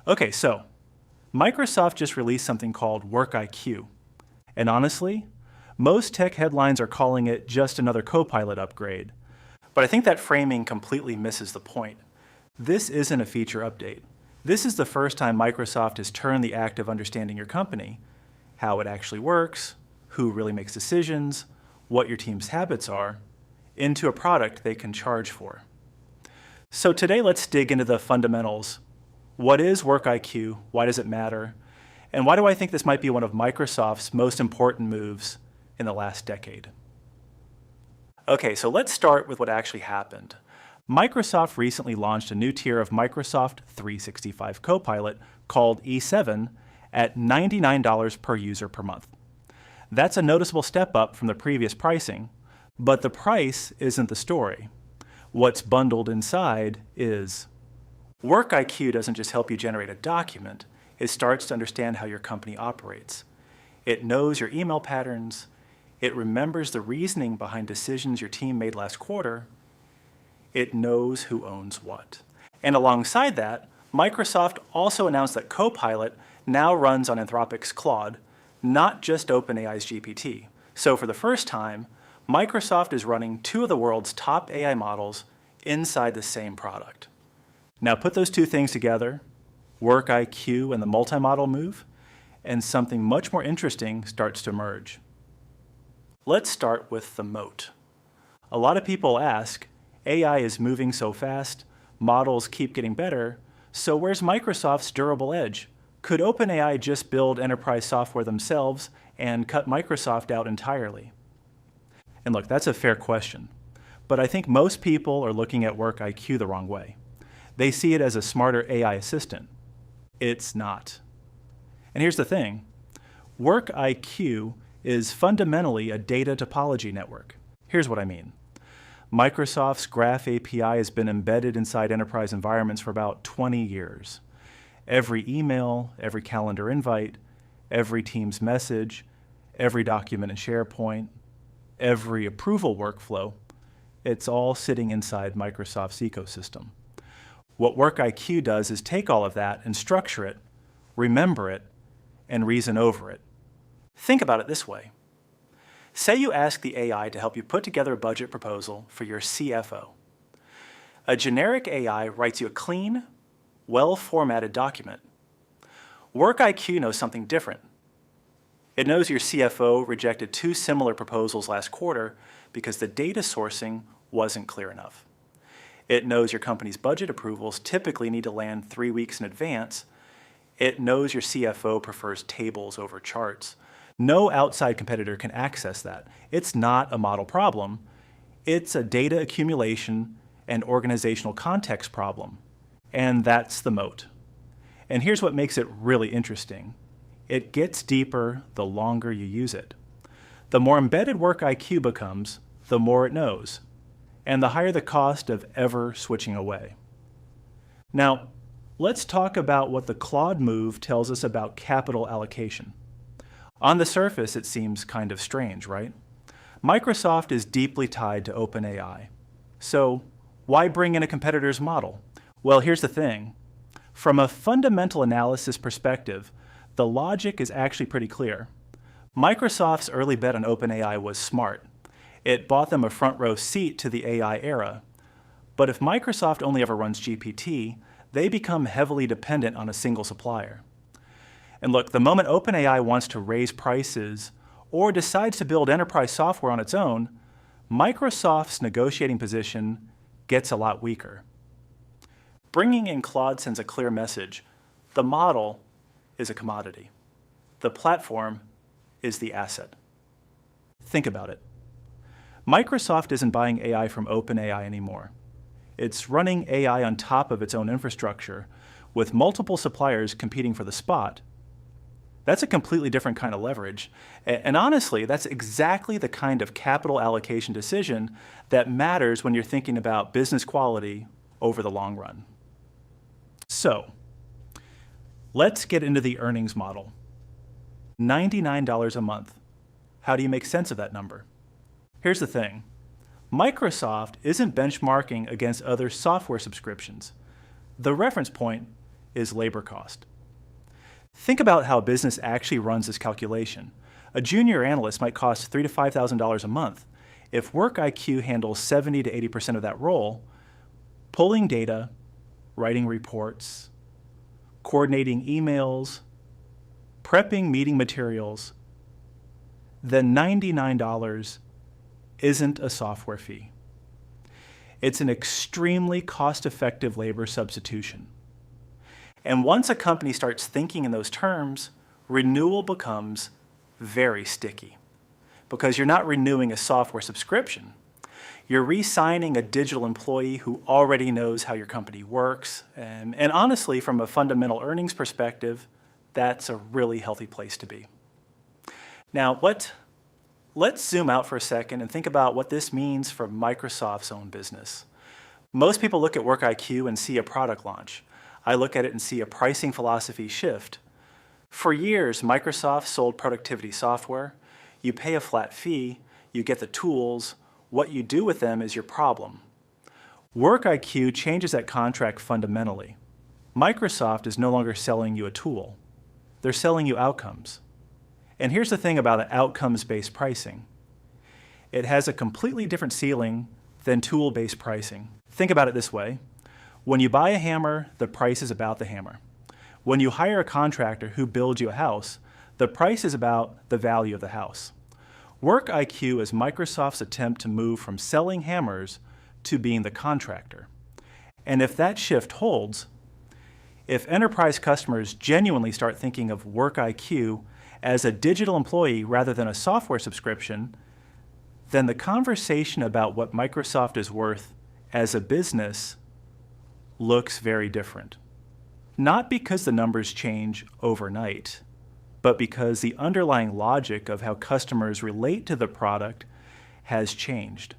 Okay, so Microsoft just released something called WorkIQ. And honestly, most tech headlines are calling it just another Copilot upgrade. But I think that framing completely misses the point. This isn't a feature update. This is the first time Microsoft has turned the act of understanding your company, how it actually works, who really makes decisions, what your team's habits are, into a product they can charge for. So today let's dig into the fundamentals. What is WorkIQ? Why does it matter? And why do I think this might be one of Microsoft's most important moves in the last decade? Okay, so let's start with what actually happened. Microsoft recently launched a new tier of Microsoft 365 Copilot called E7 at $99 per user per month. That's a noticeable step up from the previous pricing, but the price isn't the story. What's bundled inside is WorkIQ doesn't just help you generate a document, it starts to understand how your company operates. It knows your email patterns, it remembers the reasoning behind decisions your team made last quarter, it knows who owns what. And alongside that, Microsoft also announced that Copilot now runs on Anthropic's Claude, not just OpenAI's GPT. So for the first time, Microsoft is running two of the world's top AI models inside the same product. Now put those two things together, WorkIQ and the multi-model move, and something much more interesting starts to emerge. Let's start with the moat. A lot of people ask, AI is moving so fast, models keep getting better, so where's Microsoft's durable edge? Could OpenAI just build enterprise software themselves and cut Microsoft out entirely? And look, that's a fair question, but I think most people are looking at WorkIQ the wrong way. They see it as a smarter AI assistant. It's not. And here's the thing. WorkIQ is fundamentally a data topology network. Here's what I mean. Microsoft's Graph API has been embedded inside enterprise environments for about 20 years. Every email, every calendar invite, every Teams message, every document in SharePoint, every approval workflow, it's all sitting inside Microsoft's ecosystem. What WorkIQ does is take all of that and structure it, remember it, and reason over it. Think about it this way. Say you ask the AI to help you put together a budget proposal for your CFO. A generic AI writes you a clean, well-formatted document. WorkIQ knows something different. It knows your CFO rejected two similar proposals last quarter because the data sourcing wasn't clear enough. It knows your company's budget approvals typically need to land 3 weeks in advance. It knows your CFO prefers tables over charts. No outside competitor can access that. It's not a model problem. It's a data accumulation and organizational context problem. And that's the moat. And here's what makes it really interesting. It gets deeper the longer you use it. The more embedded WorkIQ becomes, the more it knows, and the higher the cost of ever switching away. Now, let's talk about what the Claude move tells us about capital allocation. On the surface, it seems kind of strange, right? Microsoft is deeply tied to OpenAI. So why bring in a competitor's model? Well, here's the thing. From a fundamental analysis perspective, the logic is actually pretty clear. Microsoft's early bet on OpenAI was smart. It bought them a front row seat to the AI era. But if Microsoft only ever runs GPT, they become heavily dependent on a single supplier. And look, the moment OpenAI wants to raise prices or decides to build enterprise software on its own, Microsoft's negotiating position gets a lot weaker. Bringing in Claude sends a clear message. The model is a commodity. The platform is the asset. Think about it. Microsoft isn't buying AI from OpenAI anymore. It's running AI on top of its own infrastructure, with multiple suppliers competing for the spot. That's a completely different kind of leverage. And honestly, that's exactly the kind of capital allocation decision that matters when you're thinking about business quality over the long run. So, let's get into the earnings model. $99 a month. How do you make sense of that number? Here's the thing. Microsoft isn't benchmarking against other software subscriptions. The reference point is labor cost. Think about how business actually runs this calculation. A junior analyst might cost $3,000 to $5,000 a month. If Work IQ handles 70 to 80% of that role, pulling data, writing reports, coordinating emails, prepping meeting materials, then $99 isn't a software fee. It's an extremely cost-effective labor substitution. And once a company starts thinking in those terms, renewal becomes very sticky, because you're not renewing a software subscription. You're re-signing a digital employee who already knows how your company works. And honestly, from a fundamental earnings perspective, that's a really healthy place to be. Now, let's zoom out for a second and think about what this means for Microsoft's own business. Most people look at Work IQ and see a product launch. I look at it and see a pricing philosophy shift. For years, Microsoft sold productivity software. You pay a flat fee, you get the tools, what you do with them is your problem. Work IQ changes that contract fundamentally. Microsoft is no longer selling you a tool. They're selling you outcomes. And here's the thing about outcomes-based pricing. It has a completely different ceiling than tool-based pricing. Think about it this way. When you buy a hammer, the price is about the hammer. When you hire a contractor who builds you a house, the price is about the value of the house. Work IQ is Microsoft's attempt to move from selling hammers to being the contractor. And if that shift holds, if enterprise customers genuinely start thinking of Work IQ as a digital employee rather than a software subscription, then the conversation about what Microsoft is worth as a business looks very different. Not because the numbers change overnight, but because the underlying logic of how customers relate to the product has changed.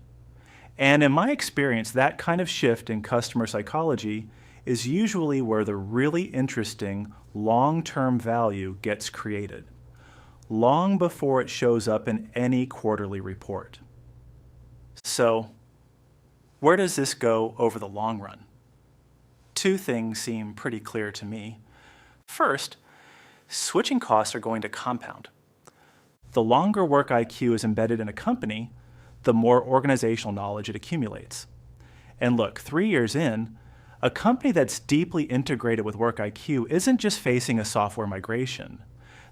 And in my experience, that kind of shift in customer psychology is usually where the really interesting long-term value gets created, long before it shows up in any quarterly report. So, where does this go over the long run? Two things seem pretty clear to me. First, switching costs are going to compound. The longer Work IQ is embedded in a company, the more organizational knowledge it accumulates. And look, 3 years in, a company that's deeply integrated with Work IQ isn't just facing a software migration.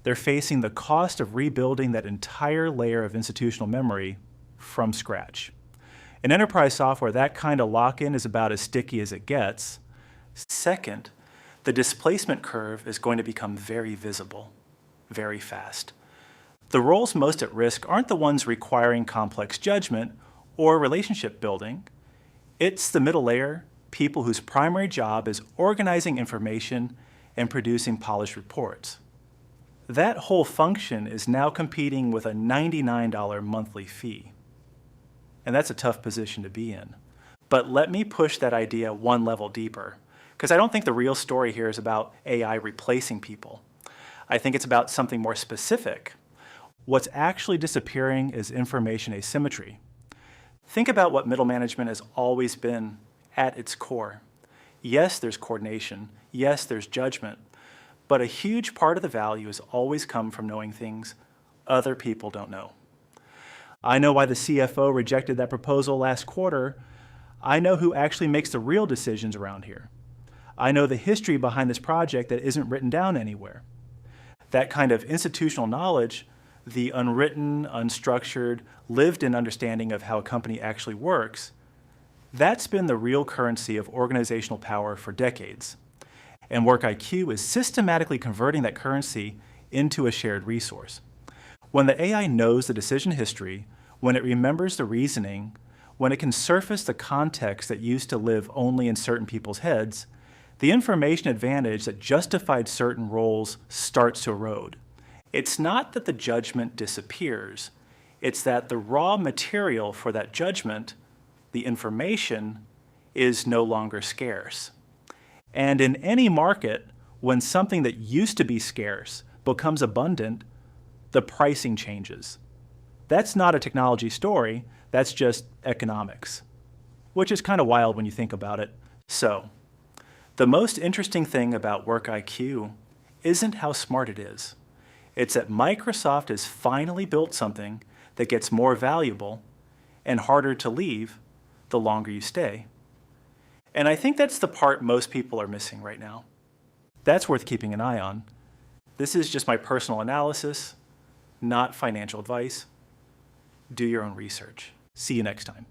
They're facing the cost of rebuilding that entire layer of institutional memory from scratch. In enterprise software, that kind of lock-in is about as sticky as it gets. Second, the displacement curve is going to become very visible, very fast. The roles most at risk aren't the ones requiring complex judgment or relationship building. It's the middle layer, people whose primary job is organizing information and producing polished reports. That whole function is now competing with a $99 monthly fee. And that's a tough position to be in. But let me push that idea one level deeper, because I don't think the real story here is about AI replacing people. I think it's about something more specific. What's actually disappearing is information asymmetry. Think about what middle management has always been at its core. Yes, there's coordination. Yes, there's judgment. But a huge part of the value has always come from knowing things other people don't know. I know why the CFO rejected that proposal last quarter. I know who actually makes the real decisions around here. I know the history behind this project that isn't written down anywhere. That kind of institutional knowledge, the unwritten, unstructured, lived-in understanding of how a company actually works, that's been the real currency of organizational power for decades. And Work IQ is systematically converting that currency into a shared resource. When the AI knows the decision history, when it remembers the reasoning, when it can surface the context that used to live only in certain people's heads, the information advantage that justified certain roles starts to erode. It's not that the judgment disappears, it's that the raw material for that judgment, the information, is no longer scarce. And in any market, when something that used to be scarce becomes abundant, the pricing changes. That's not a technology story, that's just economics, which is kind of wild when you think about it. So, The most interesting thing about Work IQ isn't how smart it is. It's that Microsoft has finally built something that gets more valuable and harder to leave the longer you stay. And I think that's the part most people are missing right now. That's worth keeping an eye on. This is just my personal analysis, not financial advice. Do your own research. See you next time.